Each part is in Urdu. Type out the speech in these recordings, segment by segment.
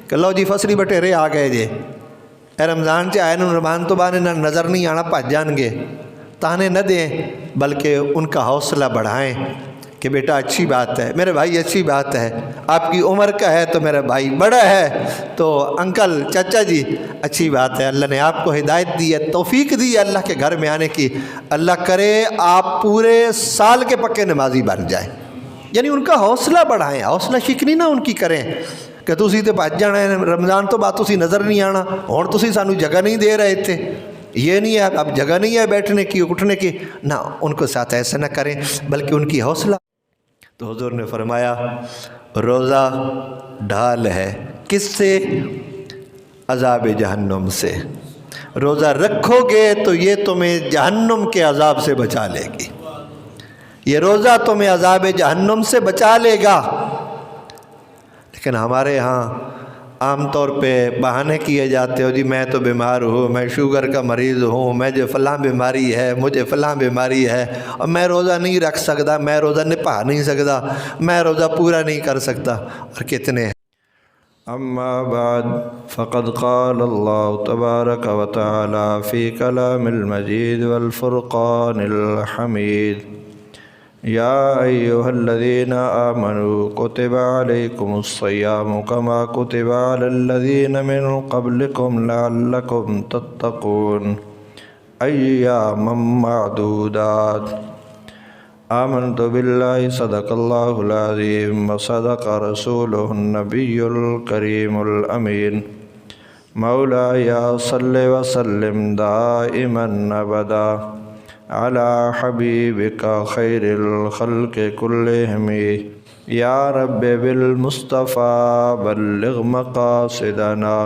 کہ لو جی فصلی بٹیرے آ گئے جے اے رمضان آئے رمضان تو بعد انہیں نظر نہیں آنا بھج جان گے، تانے نہ دیں بلکہ ان کا حوصلہ بڑھائیں کہ بیٹا اچھی بات ہے میرے بھائی، اچھی بات ہے، آپ کی عمر کا ہے تو میرا بھائی بڑا ہے تو انکل چچا جی اچھی بات ہے، اللہ نے آپ کو ہدایت دی ہے، توفیق دی ہے اللہ کے گھر میں آنے کی، اللہ کرے آپ پورے سال کے پکے نمازی بن جائیں۔ یعنی ان کا حوصلہ بڑھائیں، حوصلہ شکنی نہ ان کی کریں کہ تسی تے بھج جانا ہے رمضان تو بعد تسی نظر نہیں آنا، اور تسی سانو جگہ نہیں دے رہے تھے، یہ نہیں ہے اب جگہ نہیں ہے بیٹھنے کی اٹھنے کی، نہ ان کو ساتھ ایسا نہ کریں بلکہ ان کی حوصلہ۔ تو حضور نے فرمایا روزہ ڈھال ہے کس سے؟ عذاب جہنم سے۔ روزہ رکھو گے تو یہ تمہیں جہنم کے عذاب سے بچا لے گی، یہ روزہ تمہیں عذاب جہنم سے بچا لے گا۔ لیکن ہمارے ہاں عام طور پہ بہانے کیے جاتے ہو، جی میں تو بیمار ہوں، میں شوگر کا مریض ہوں، مجھے فلاں بیماری ہے، مجھے فلاں بیماری ہے، اور میں روزہ نہیں رکھ سکتا، میں روزہ نبھا نہیں سکتا، میں روزہ پورا نہیں کر سکتا، اور کتنے ہیں۔ اما بعد فقد قال اللہ تبارک و تعالی فی کلام المجید والفرقان الحمید یا ایہا الذین آمنوا کتب علیکم الصیام کما کتب علی الذین من قبلکم لعلکم تتقون ایاما معدودات۔ آمنت باللہ صدق اللہ العظیم وصدق رسولہ النبی الکریم الامین مولاي صل وسلم دائما ابدا على حبيبك خير الخلق كلهم يا رب بالمصطفى بلغ مقاصدنا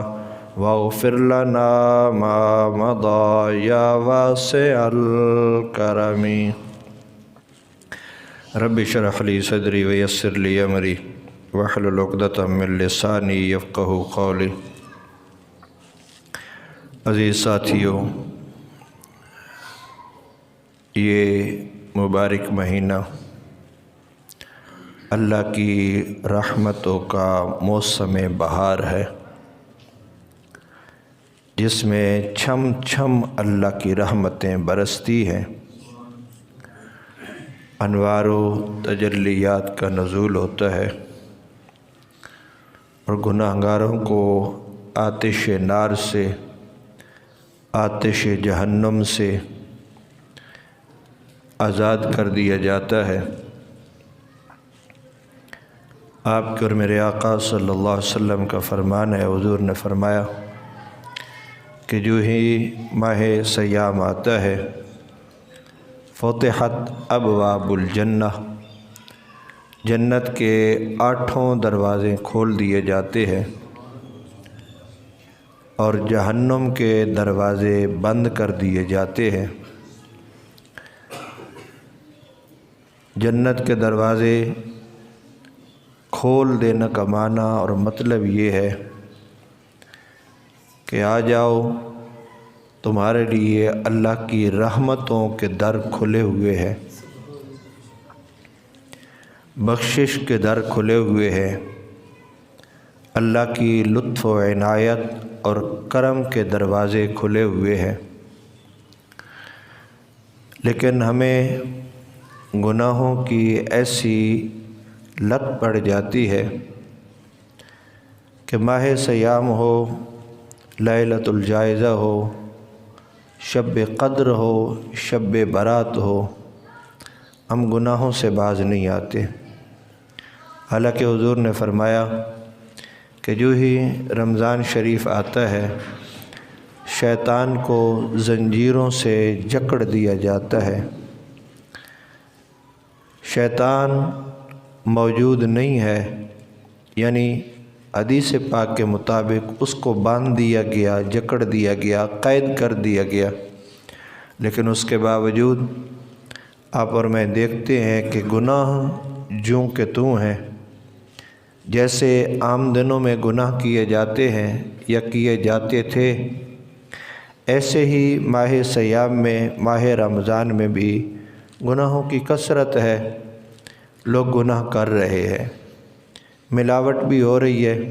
واغفر لنا ما مضى يا واسع الكرم۔ رب اشرح لي صدري ويسر لي امري واحلل عقدة من لساني يفقهوا قولي۔ عزیز ساتھیوں، یہ مبارک مہینہ اللہ کی رحمتوں کا موسم بہار ہے، جس میں چھم چھم اللہ کی رحمتیں برستی ہیں، انوار و تجلیات کا نزول ہوتا ہے، اور گناہ گاروں کو آتش نار سے، آتش جہنم سے آزاد کر دیا جاتا ہے۔ آپ کے اور میرے آقا صلی اللہ علیہ وسلم کا فرمان ہے، حضور نے فرمایا کہ جو ہی ماہ سیام آتا ہے فتحت ابواب الجنہ، جنت کے 8 دروازے کھول دیے جاتے ہیں اور جہنم کے دروازے بند کر دیے جاتے ہیں۔ جنت کے دروازے کھول دینے کا معنی اور مطلب یہ ہے کہ آ جاؤ، تمہارے لیے اللہ کی رحمتوں کے در کھلے ہوئے ہیں، بخشش کے در کھلے ہوئے ہیں، اللہ کی لطف و عنایت اور کرم کے دروازے کھلے ہوئے ہیں۔ لیکن ہمیں گناہوں کی ایسی لت پڑ جاتی ہے کہ ماہ سیام ہو، لیلۃ الجائزہ ہو، شب قدر ہو، شب برات ہو، ہم گناہوں سے باز نہیں آتے۔ حالانکہ حضور نے فرمایا کہ جو ہی رمضان شریف آتا ہے شیطان کو زنجیروں سے جکڑ دیا جاتا ہے، شیطان موجود نہیں ہے، یعنی حدیث پاک کے مطابق اس کو باندھ دیا گیا، جکڑ دیا گیا، قید کر دیا گیا، لیکن اس کے باوجود آپ اور میں دیکھتے ہیں کہ گناہ جوں کہ توں ہیں۔ جیسے عام دنوں میں گناہ کیے جاتے ہیں یا کیے جاتے تھے، ایسے ہی ماہ سیام میں، ماہ رمضان میں بھی گناہوں کی کثرت ہے، لوگ گناہ کر رہے ہیں، ملاوٹ بھی ہو رہی ہے،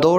2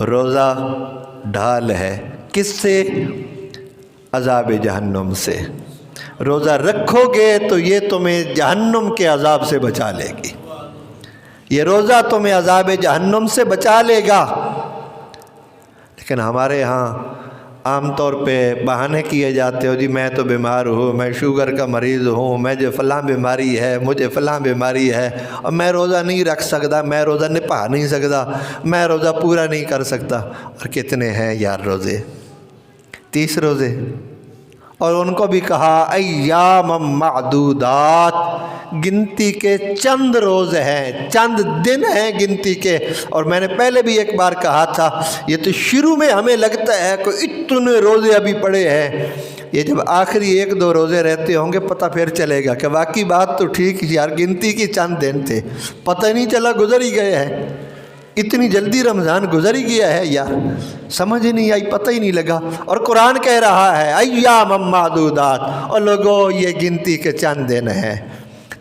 روزہ ڈھال ہے کس سے؟ عذاب جہنم سے۔ روزہ رکھو گے تو یہ تمہیں جہنم کے عذاب سے بچا لے گی، یہ روزہ تمہیں عذاب جہنم سے بچا لے گا۔ لیکن ہمارے ہاں عام طور پہ بہانے کیے جاتے ہو، جی میں تو بیمار ہوں، میں شوگر کا مریض ہوں، مجھے فلاں بیماری ہے، مجھے فلاں بیماری ہے، اور میں روزہ نہیں رکھ سکتا، میں روزہ نبھا نہیں سکتا، میں روزہ پورا نہیں کر سکتا۔ اور کتنے ہیں یار روزے؟ 30 روزے، اور ان کو بھی کہا ایام معدودات، گنتی کے چند روز ہیں، چند دن ہیں گنتی کے۔ اور میں نے پہلے بھی ایک بار کہا تھا، یہ تو شروع میں ہمیں لگتا ہے کہ اتنے روزے ابھی پڑے ہیں، یہ جب آخری 1-2 روزے رہتے ہوں گے پتہ پھر چلے گا کہ واقعی بات تو ٹھیک یار، گنتی کی چند دن تھے، پتہ ہی نہیں چلا گزر ہی گئے ہیں۔ اتنی جلدی رمضان گزر ہی گیا ہے یار، سمجھ ہی نہیں آئی، پتہ ہی نہیں لگا۔ اور قرآن کہہ رہا ہے ایام معدودات، اور لوگوں یہ گنتی کے چند دن ہیں،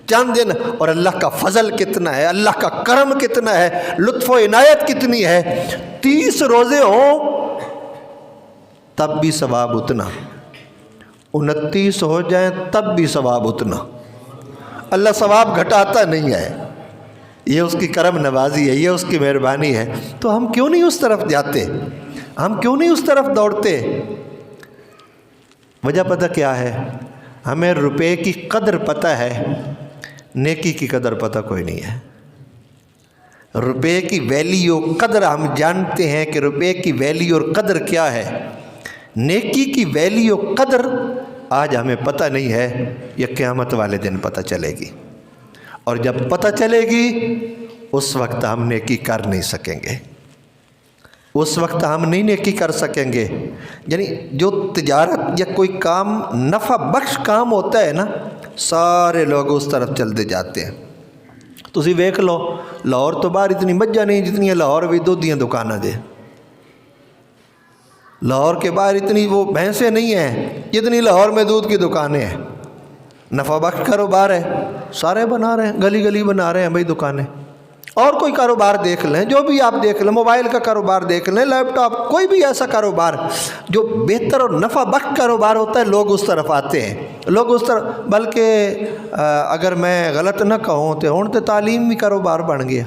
چند دن۔ اور اللہ کا فضل کتنا ہے، اللہ کا کرم کتنا ہے، لطف و عنایت کتنی ہے۔ 30 روزے ہوں تب بھی ثواب اتنا، 29 ہو جائیں تب بھی ثواب اتنا۔ اللہ ثواب گھٹاتا نہیں ہے، یہ اس کی کرم نوازی ہے، یہ اس کی مہربانی ہے۔ تو ہم کیوں نہیں اس طرف جاتے، ہم کیوں نہیں اس طرف دوڑتے؟ وجہ پتہ کیا ہے؟ ہمیں روپے کی قدر پتہ ہے، نیکی کی قدر پتہ کوئی نہیں ہے۔ روپے کی ویلیو قدر ہم جانتے ہیں کہ روپے کی ویلیو اور قدر کیا ہے، نیکی کی ویلیو قدر آج ہمیں پتہ نہیں ہے، یہ قیامت والے دن پتہ چلے گی۔ اور جب پتہ چلے گی اس وقت ہم نیکی کر نہیں سکیں گے، اس وقت ہم نہیں نیکی کر سکیں گے۔ یعنی جو تجارت یا کوئی کام نفع بخش کام ہوتا ہے نا، سارے لوگ اس طرف چلتے جاتے ہیں۔ تسی ویکھ لو لاہور تو باہر اتنی مجھا نہیں جتنی لاہور بھی دودھ دیاں دکاناں دے، لاہور کے باہر اتنی وہ بھینسیں نہیں ہیں جتنی لاہور میں دودھ کی دکانیں ہیں۔ نفع بخش کاروبار ہے، سارے بنا رہے ہیں، گلی گلی بنا رہے ہیں بھائی دکانیں۔ اور کوئی کاروبار دیکھ لیں، جو بھی آپ دیکھ لیں، موبائل کا کاروبار دیکھ لیں، لیپ ٹاپ، کوئی بھی ایسا کاروبار جو بہتر اور نفع بخش کاروبار ہوتا ہے، لوگ اس طرف آتے ہیں، لوگ اس طرف۔ بلکہ اگر میں غلط نہ کہوں تو ہوں تو تعلیم بھی کاروبار بن گیا،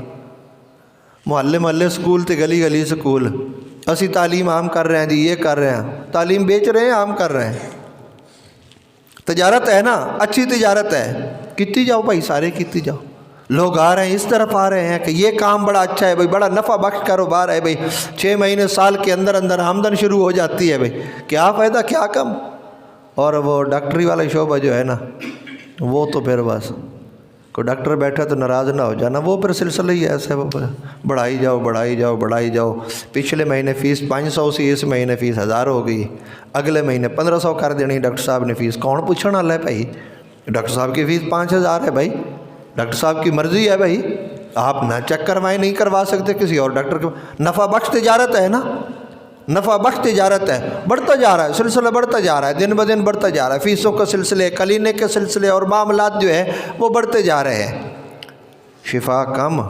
محلے محلے سکول تے گلی گلی سکول، اسی تعلیم عام کر رہے ہیں جی، یہ کر رہے ہیں، تعلیم بیچ رہے ہیں، عام کر رہے ہیں۔ تجارت ہے نا، اچھی تجارت ہے، کیتی جاؤ بھائی، سارے کیتی جاؤ۔ لوگ آ رہے ہیں، اس طرف آ رہے ہیں کہ یہ کام بڑا اچھا ہے بھائی، بڑا نفع بخش کاروبار ہے بھائی، 6 مہینے سال کے اندر اندر آمدن شروع ہو جاتی ہے بھائی، کیا فائدہ کیا کم۔ اور وہ ڈاکٹری والا شعبہ جو ہے نا، وہ تو پھر بس کوئی ڈاکٹر بیٹھا تو ناراض نہ ہو جانا، وہ پھر سلسلہ ہی ایسے وہ بڑھائی جاؤ بڑھائی جاؤ بڑھائی جاؤ۔ پچھلے مہینے فیس 500 سی، اس مہینے فیس 1000 ہو گئی، اگلے مہینے 1500 کر دینی ڈاکٹر صاحب نے فیس۔ کون پوچھنے والا ہے بھائی؟ ڈاکٹر صاحب کی فیس 5000 ہے بھائی، ڈاکٹر صاحب کی مرضی ہے بھائی، آپ نہ چیک کروائیں، نہیں کروا سکتے کسی اور ڈاکٹر کے۔ نفع بخش تجارت ہے نا، نفع بخش تجارت ہے، بڑھتا جا رہا ہے، سلسلہ بڑھتا جا رہا ہے، دن بدن بڑھتا جا رہا ہے، فیسوں کے سلسلے، کلینک کے سلسلے اور معاملات جو ہے وہ بڑھتے جا رہے ہیں۔ شفا کم،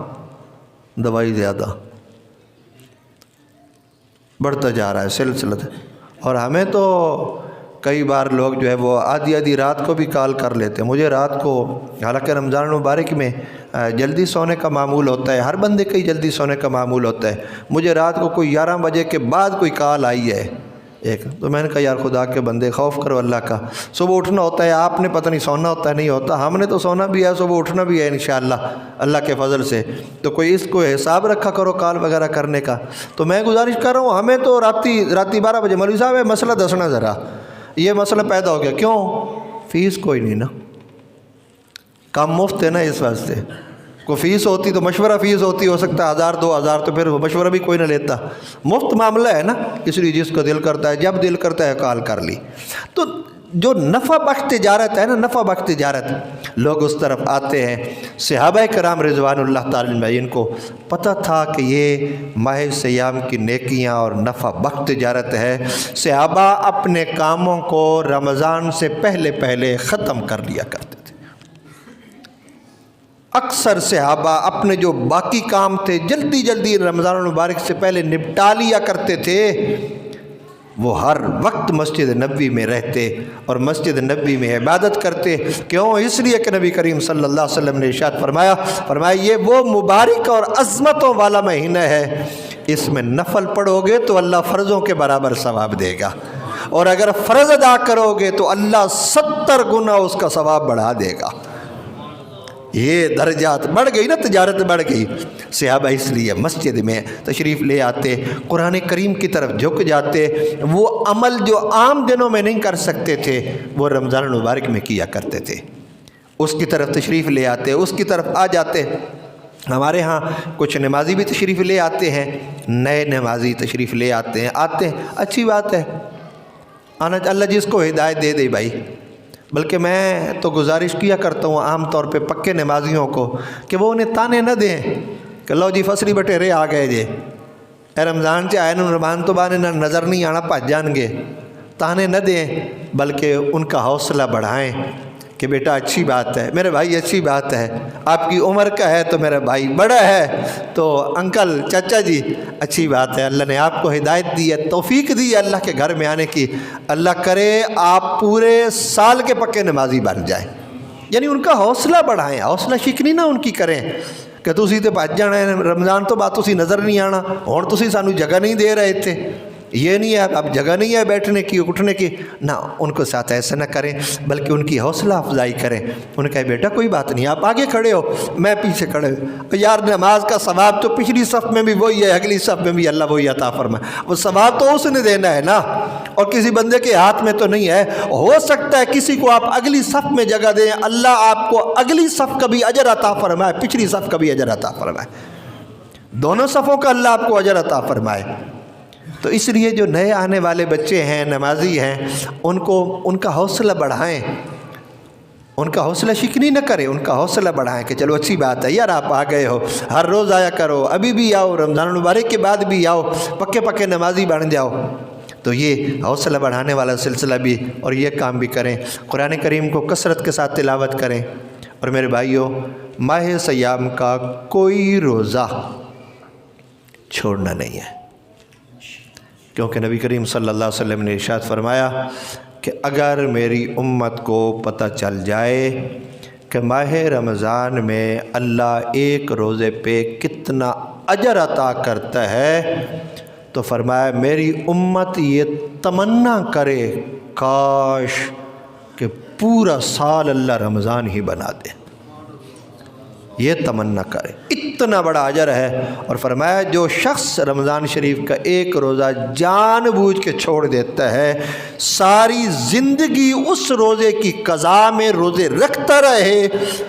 دوائی زیادہ، بڑھتا جا رہا ہے سلسلہ۔ اور ہمیں تو کئی بار لوگ جو ہے وہ آدھی آدھی رات کو بھی کال کر لیتے ہیں مجھے رات کو، حالانکہ رمضان المبارک میں جلدی سونے کا معمول ہوتا ہے، ہر بندے کا ہی جلدی سونے کا معمول ہوتا ہے، مجھے رات کو کوئی 11 بجے کے بعد کوئی کال آئی ہے ایک، تو میں نے کہا یار خدا کے بندے خوف کرو اللہ کا، صبح اٹھنا ہوتا ہے، آپ نے پتہ نہیں سونا ہوتا ہے نہیں ہوتا، ہم نے تو سونا بھی ہے، صبح اٹھنا بھی ہے انشاءاللہ اللہ کے فضل سے، تو کوئی اس کو حساب رکھا کرو کال وغیرہ کرنے کا۔ تو میں گزارش کر رہا ہوں، ہمیں تو راتی 12 بجے مولوی صاحب ہے مسئلہ دسنا ذرا، یہ مسئلہ پیدا ہو گیا، کیوں؟ فیس کوئی نہیں نا، کام مفت ہے نا، اس واسطے کوئی فیس ہوتی تو مشورہ فیس ہوتی، ہو سکتا ہے 1000 2000، تو پھر مشورہ بھی کوئی نہ لیتا، مفت معاملہ ہے نا، اس لیے جس کو دل کرتا ہے جب دل کرتا ہے کال کر لی۔ تو جو نفع بخش تجارت ہے نا، نفع بخش تجارت، لوگ اس طرف آتے ہیں۔ صحابہ کرام رضوان اللہ تعالی علیہم کو پتہ تھا کہ یہ ماہ سیام کی نیکیاں اور نفع بخش تجارت ہے، صحابہ اپنے کاموں کو رمضان سے پہلے ختم کر لیا کرتے تھے، اکثر صحابہ اپنے جو باقی کام تھے جلدی جلدی رمضان المبارک سے پہلے نپٹا لیا کرتے تھے، وہ ہر وقت مسجد نبوی میں رہتے اور مسجد نبوی میں عبادت کرتے۔ کیوں؟ اس لیے کہ نبی کریم صلی اللہ علیہ وسلم نے ارشاد فرمایا یہ وہ مبارک اور عظمتوں والا مہینہ ہے، اس میں نفل پڑھو گے تو اللہ فرضوں کے برابر ثواب دے گا، اور اگر فرض ادا کرو گے تو اللہ 70 گنا اس کا ثواب بڑھا دے گا۔ یہ درجات بڑھ گئی نا، تجارت بڑھ گئی۔ صحابہ اس لیے مسجد میں تشریف لے آتے، قرآن کریم کی طرف جھک جاتے، وہ عمل جو عام دنوں میں نہیں کر سکتے تھے وہ رمضان المبارک میں کیا کرتے تھے، اس کی طرف تشریف لے آتے، اس کی طرف آ جاتے۔ ہمارے ہاں کچھ نمازی بھی تشریف لے آتے ہیں، نئے نمازی تشریف لے آتے ہیں، اچھی بات ہے، آنا اللہ جس کو ہدایت دے دے بھائی۔ بلکہ میں تو گزارش کیا کرتا ہوں عام طور پہ پکے نمازیوں کو کہ وہ انہیں تانے نہ دیں کہ لو جی فصلی بٹیرے آ گئے جے، اے رمضان چ آئے رمضان تو بعد نظر نہیں آنا بھج جان گے، تانے نہ دیں بلکہ ان کا حوصلہ بڑھائیں کہ بیٹا اچھی بات ہے میرے بھائی، اچھی بات ہے، آپ کی عمر کا ہے تو میرا بھائی بڑا ہے تو انکل چچا جی اچھی بات ہے، اللہ نے آپ کو ہدایت دی ہے، توفیق دی ہے اللہ کے گھر میں آنے کی، اللہ کرے آپ پورے سال کے پکے نمازی بن جائیں۔ یعنی ان کا حوصلہ بڑھائیں، حوصلہ شکنی نہ ان کی کریں کہ تسی تے بھج جانا ہے رمضان تو بعد تسی نظر نہیں آنا، اور تسی سانو جگہ نہیں دے رہے تھے، یہ نہیں ہے اب جگہ نہیں ہے بیٹھنے کی اٹھنے کی، نہ ان کو ساتھ ایسا نہ کریں بلکہ ان کی حوصلہ افزائی کریں۔ ان کا بیٹا کوئی بات نہیں، آپ آگے کھڑے ہو میں پیچھے کھڑے ہو، یار نماز کا ثواب تو پچھلی صف میں بھی وہی ہے، اگلی صف میں بھی اللہ وہی عطا فرمائے، وہ ثواب تو اس نے دینا ہے نا، اور کسی بندے کے ہاتھ میں تو نہیں ہے۔ ہو سکتا ہے کسی کو آپ اگلی صف میں جگہ دیں، اللہ آپ کو اگلی صف کا بھی اجر عطا فرمائے، پچھلی صف کا بھی اجر عطا فرمائے، دونوں صفوں کا اللہ آپ کو اجر عطا فرمائے۔ تو اس لیے جو نئے آنے والے بچے ہیں نمازی ہیں ان کا حوصلہ بڑھائیں، ان کا حوصلہ شکنی نہ کریں، ان کا حوصلہ بڑھائیں کہ چلو اچھی بات ہے یار آپ آ گئے ہو، ہر روز آیا کرو، ابھی بھی آؤ، رمضان المبارک کے بعد بھی آؤ، پکے پکے نمازی بن جاؤ۔ تو یہ حوصلہ بڑھانے والا سلسلہ بھی اور یہ کام بھی کریں، قرآن کریم کو کثرت کے ساتھ تلاوت کریں۔ اور میرے بھائیوں، ماہ سیام کا کوئی روزہ چھوڑنا نہیں ہے، کیونکہ نبی کریم صلی اللہ علیہ وسلم نے ارشاد فرمایا کہ اگر میری امت کو پتہ چل جائے کہ ماہ رمضان میں اللہ ایک روزے پہ کتنا اجر عطا کرتا ہے تو فرمایا میری امت یہ تمنا کرے کاش کہ پورا سال اللہ رمضان ہی بنا دے، یہ تمنا کرے، اتنا بڑا اجر ہے۔ اور فرمایا جو شخص رمضان شریف کا ایک روزہ جان بوجھ کے چھوڑ دیتا ہے، ساری زندگی اس روزے کی قضا میں روزے رکھتا رہے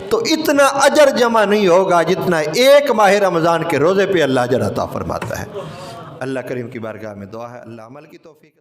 تو اتنا اجر جمع نہیں ہوگا جتنا ایک ماہ رمضان کے روزے پہ اللہ اجر عطا فرماتا ہے۔ اللہ کریم کی بارگاہ میں دعا ہے اللہ عمل کی توفیق